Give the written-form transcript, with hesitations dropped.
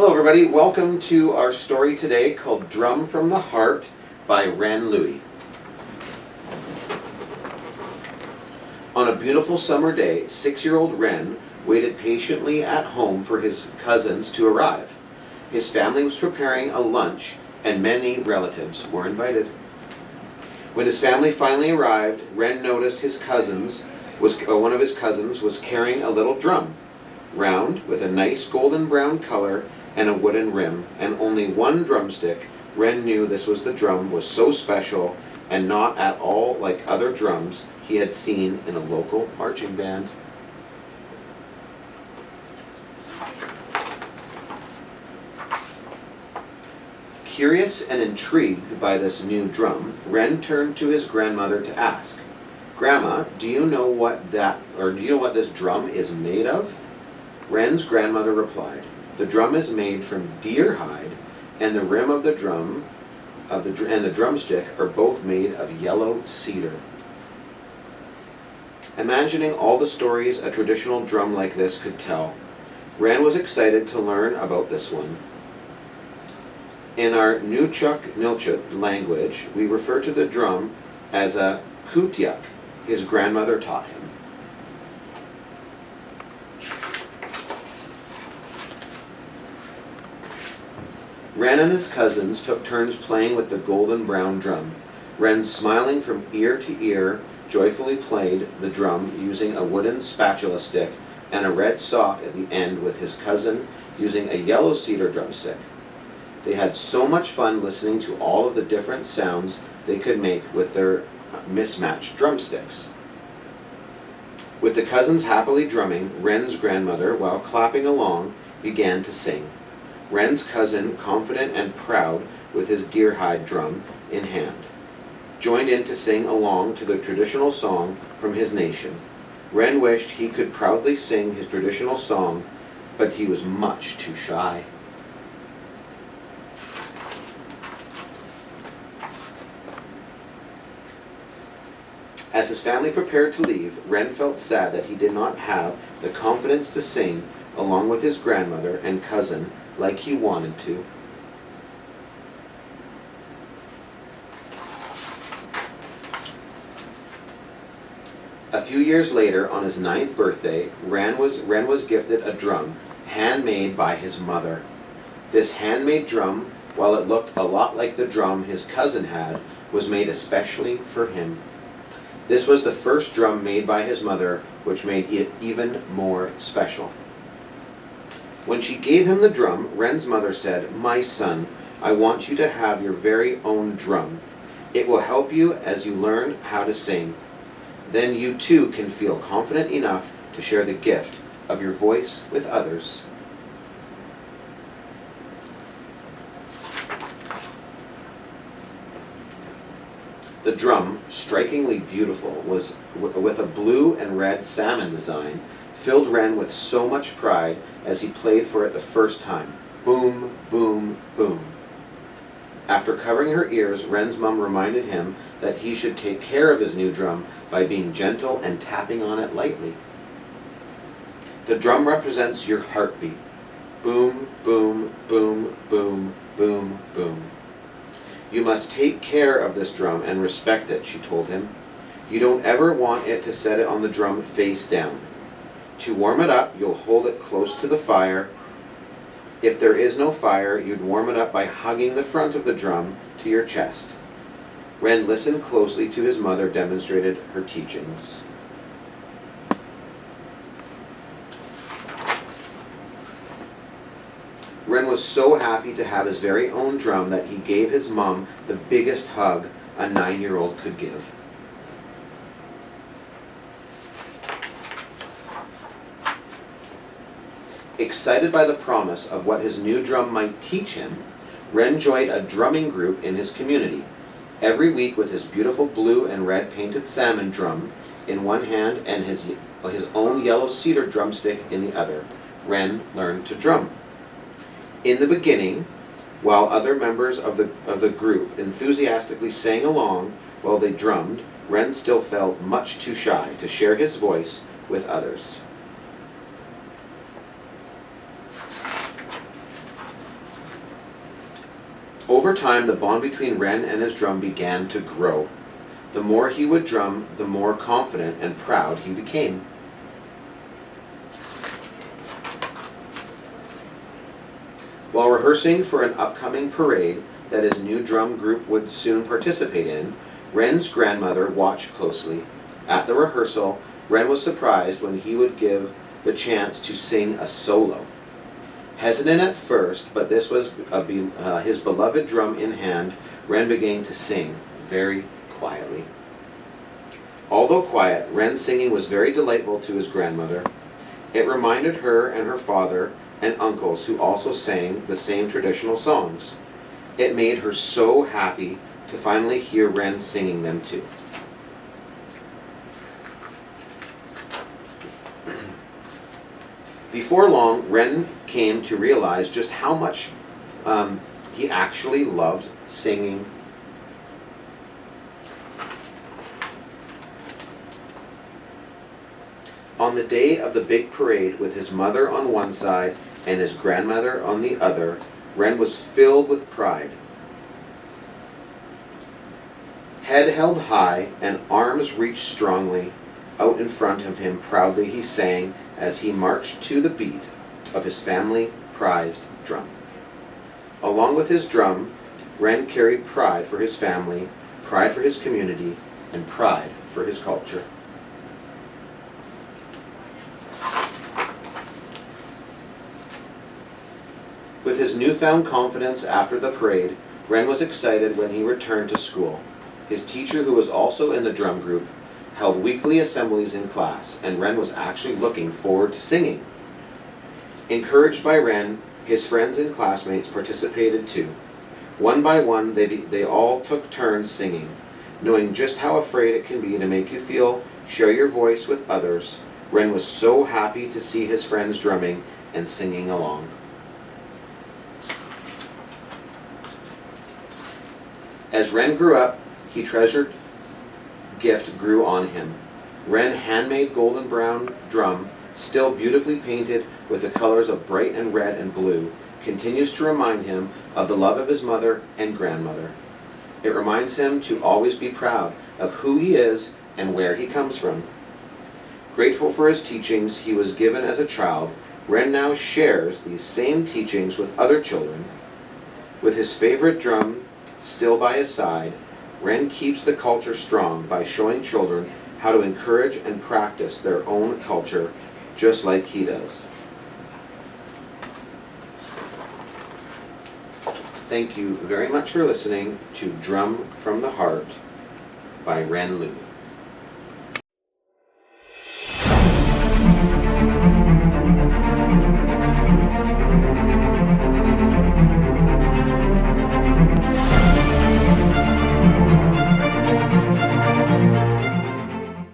Hello everybody, welcome to our story today called Drum from the Heart by Ren Louie. On a beautiful summer day, 6-year-old Ren waited patiently at home for his cousins to arrive. His family was preparing a lunch and many relatives were invited. When his family finally arrived, Ren noticed one of his cousins was carrying a little drum, round with a nice golden brown color and a wooden rim, and only one drumstick. Ren knew this was the drum was so special and not at all like other drums he had seen in a local marching band. Curious and intrigued by this new drum, Ren turned to his grandmother to ask, "Grandma, do you know what this drum is made of?" Ren's grandmother replied, "The drum is made from deer hide, and the rim of the drum and the drumstick are both made of yellow cedar." Imagining all the stories a traditional drum like this could tell, Ren was excited to learn about this one. In our Nuu-chuk-nulchut language, we refer to the drum as a kutiak, his grandmother taught him. Ren and his cousins took turns playing with the golden brown drum. Ren, smiling from ear to ear, joyfully played the drum using a wooden spatula stick and a red sock at the end, with his cousin using a yellow cedar drumstick. They had so much fun listening to all of the different sounds they could make with their mismatched drumsticks. With the cousins happily drumming, Ren's grandmother, while clapping along, began to sing. Ren's cousin, confident and proud with his deer hide drum in hand, joined in to sing along to the traditional song from his nation. Ren wished he could proudly sing his traditional song, but he was much too shy. As his family prepared to leave, Ren felt sad that he did not have the confidence to sing along with his grandmother and cousin like he wanted to. A few years later, on his 9th birthday, Ren was gifted a drum handmade by his mother. This handmade drum, while it looked a lot like the drum his cousin had, was made especially for him. This was the first drum made by his mother, which made it even more special. When she gave him the drum, Ren's mother said, "My son, I want you to have your very own drum. It will help you as you learn how to sing. Then you too can feel confident enough to share the gift of your voice with others." The drum, strikingly beautiful, was with a blue and red salmon design, filled Ren with so much pride as he played for it the first time. Boom, boom, boom. After covering her ears, Ren's mom reminded him that he should take care of his new drum by being gentle and tapping on it lightly. The drum represents your heartbeat. Boom, boom, boom, boom, boom, boom. You must take care of this drum and respect it, she told him. You don't ever want it to set it on the drum face down. To warm it up, you'll hold it close to the fire. If there is no fire, you'd warm it up by hugging the front of the drum to your chest. Ren listened closely to his mother demonstrated her teachings. Ren was so happy to have his very own drum that he gave his mom the biggest hug a 9-year-old could give. Excited by the promise of what his new drum might teach him, Ren joined a drumming group in his community. Every week, with his beautiful blue and red painted salmon drum in one hand and his own yellow cedar drumstick in the other, Ren learned to drum. In the beginning, while other members of the group enthusiastically sang along while they drummed, Ren still felt much too shy to share his voice with others. Over time, the bond between Ren and his drum began to grow. The more he would drum, the more confident and proud he became. While rehearsing for an upcoming parade that his new drum group would soon participate in, Ren's grandmother watched closely. At the rehearsal, Ren was surprised when he would give the chance to sing a solo. Hesitant at first, but this was his beloved drum in hand, Ren began to sing very quietly. Although quiet, Ren's singing was very delightful to his grandmother. It reminded her and her father and uncles who also sang the same traditional songs. It made her so happy to finally hear Ren singing them too. Before long, Ren came to realize just how much he actually loved singing. On the day of the big parade, with his mother on one side and his grandmother on the other, Ren was filled with pride. Head held high and arms reached strongly out in front of him, proudly he sang as he marched to the beat of his family-prized drum. Along with his drum, Ren carried pride for his family, pride for his community, and pride for his culture. With his newfound confidence after the parade, Ren was excited when he returned to school. His teacher, who was also in the drum group, held weekly assemblies in class, and Ren was actually looking forward to singing. Encouraged by Ren, his friends and classmates participated too. One by one, they all took turns singing. Knowing just how afraid it can be to make you share your voice with others, Ren was so happy to see his friends drumming and singing along. As Ren grew up, he treasured gift grew on him. Ren handmade golden brown drum, still beautifully painted with the colors of bright and red and blue, continues to remind him of the love of his mother and grandmother. It reminds him to always be proud of who he is and where he comes from. Grateful for his teachings he was given as a child, Ren now shares these same teachings with other children. With his favorite drum still by his side, Ren keeps the culture strong by showing children how to encourage and practice their own culture just like he does. Thank you very much for listening to Drum from the Heart by Ren Lu.